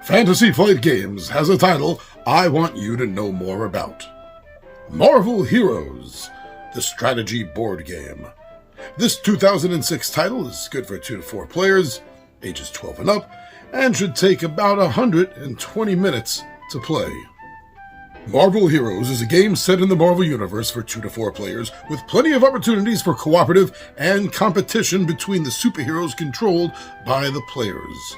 Fantasy Flight Games has a title I want you to know more about. Marvel Heroes, the strategy board game. This 2006 title is good for 2 to 4 players, ages 12 and up, and should take about 120 minutes to play. Marvel Heroes is a game set in the Marvel Universe for 2 to 4 players, with plenty of opportunities for cooperative and competition between the superheroes controlled by the players.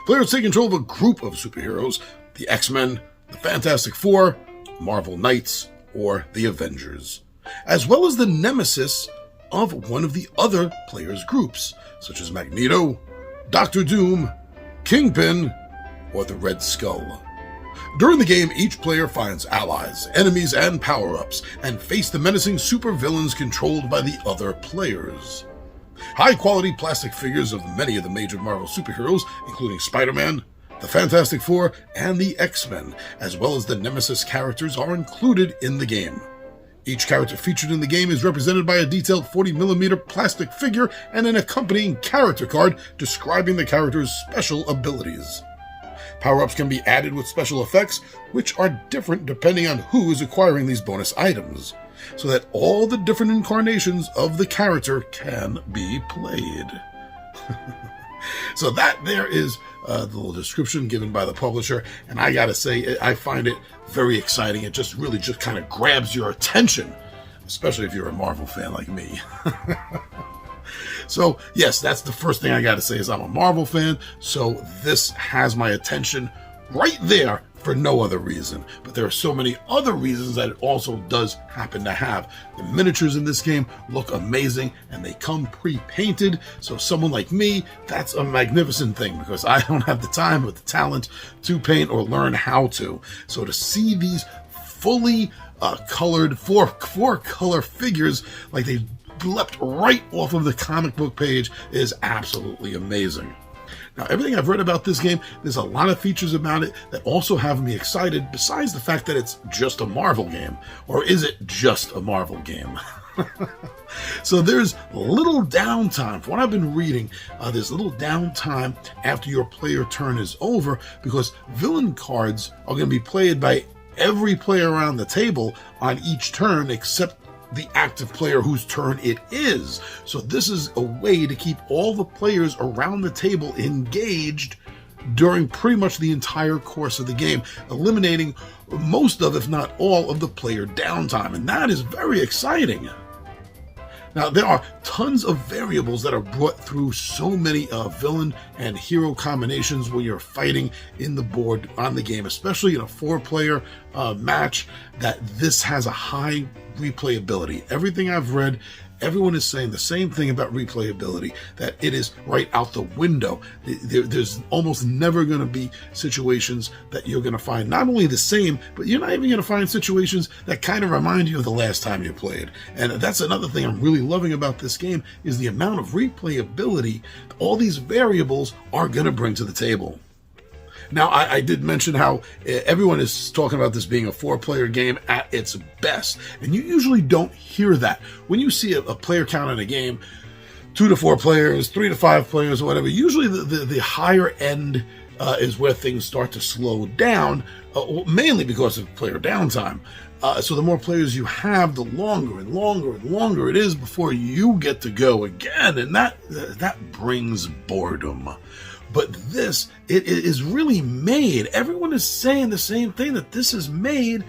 Players take control of a group of superheroes: the X-Men, the Fantastic Four, Marvel Knights, or the Avengers, as well as the nemesis of one of the other players' groups, such as Magneto, Doctor Doom, Kingpin, or the Red Skull. During the game, each player finds allies, enemies, and power-ups, and face the menacing supervillains controlled by the other players. High-quality plastic figures of many of the major Marvel superheroes, including Spider-Man, the Fantastic Four, and the X-Men, as well as the Nemesis characters, are included in the game. Each character featured in the game is represented by a detailed 40mm plastic figure and an accompanying character card describing the character's special abilities. Power-ups can be added with special effects, which are different depending on who is acquiring these bonus items, so that all the different incarnations of the character can be played. So that there is the little description given by the publisher, and I gotta say, I find it very exciting. It just really kind of grabs your attention, especially if you're a Marvel fan like me. So yes, that's the first thing I gotta say is I'm a Marvel fan, so this has my attention right there for no other reason. But there are so many other reasons that it also does happen to have. The miniatures in this game look amazing, and they come pre-painted, so someone like me, that's a magnificent thing, because I don't have the time or the talent to paint or learn how to. So to see these fully colored four color figures, like they leapt right off of the comic book page, is absolutely amazing. Now, everything I've read about this game, there's a lot of features about it that also have me excited, besides the fact that it's just a Marvel game. Or is it just a Marvel game? So there's little downtime. From what I've been reading, there's little downtime after your player turn is over, because villain cards are going to be played by every player around the table on each turn except the active player whose turn it is. So this is a way to keep all the players around the table engaged during pretty much the entire course of the game, eliminating most of, if not all, of the player downtime, and that is very exciting. Now, there are tons of variables that are brought through so many villain and hero combinations when you're fighting in the board on the game, especially in a 4-player match, that this has a high replayability. Everything I've read, everyone is saying the same thing about replayability, that it is right out the window. There's almost never going to be situations that you're going to find not only the same, but you're not even going to find situations that kind of remind you of the last time you played. And that's another thing I'm really loving about this game, is the amount of replayability all these variables are going to bring to the table. Now, I did mention how everyone is talking about this being a 4-player game at its best, and you usually don't hear that. When you see a player count in a game, 2 to 4 players, 3 to 5 players, or whatever, usually the higher end is where things start to slow down, mainly because of player downtime. So the more players you have, the longer and longer and longer it is before you get to go again, and that brings boredom. But this, it is really made. Everyone is saying the same thing, that this is made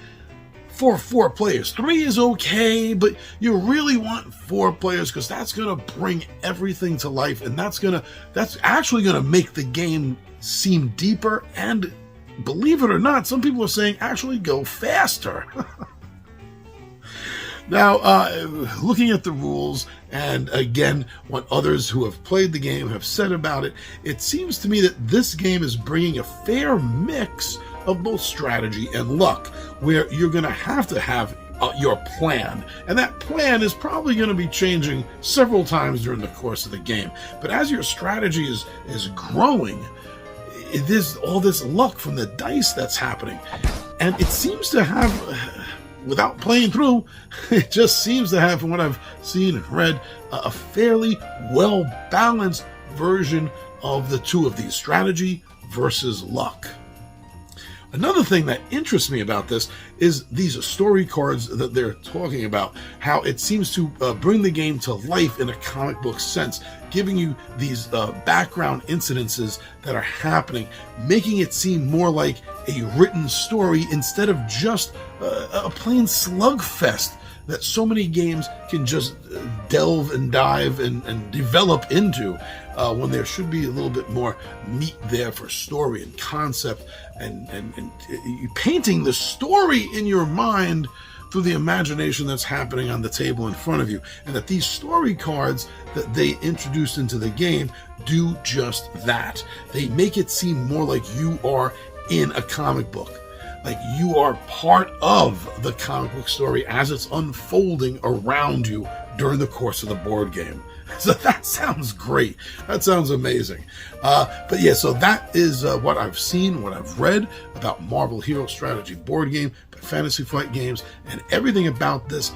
for 4 players. 3 is okay, but you really want 4 players, because that's going to bring everything to life, and that's actually going to make the game seem deeper, and believe it or not, some people are saying actually go faster. Now, looking at the rules, and again, what others who have played the game have said about it, it seems to me that this game is bringing a fair mix of both strategy and luck, where you're going to have your plan, and that plan is probably going to be changing several times during the course of the game. But as your strategy is growing, there's all this luck from the dice that's happening, and it seems to have, without playing through, it just seems to have, from what I've seen and read, a fairly well-balanced version of the two of these, strategy versus luck. Another thing that interests me about this is these story cards that they're talking about, how it seems to bring the game to life in a comic book sense, giving you these background incidences that are happening, making it seem more like a written story instead of just a plain slugfest that so many games can just delve and dive and develop into, when there should be a little bit more meat there for story and concept and painting the story in your mind through the imagination that's happening on the table in front of you. And that these story cards that they introduced into the game do just that. They make it seem more like you are in a comic book, like you are part of the comic book story as it's unfolding around you during the course of the board game. So that sounds great. That sounds amazing. But yeah, so that is what I've seen, what I've read about Marvel Hero Strategy board game, Fantasy Flight Games, and everything about this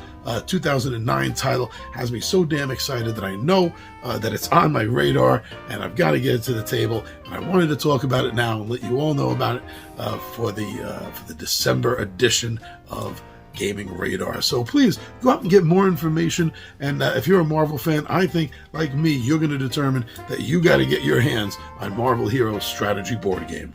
2009 title has me so damn excited that I know that it's on my radar and I've got to get it to the table. And I wanted to talk about it now and let you all know about it for the December edition of Gaming Radar. So please go out and get more information. And if you're a Marvel fan, I think, like me, you're going to determine that you got to get your hands on Marvel Heroes Strategy board game.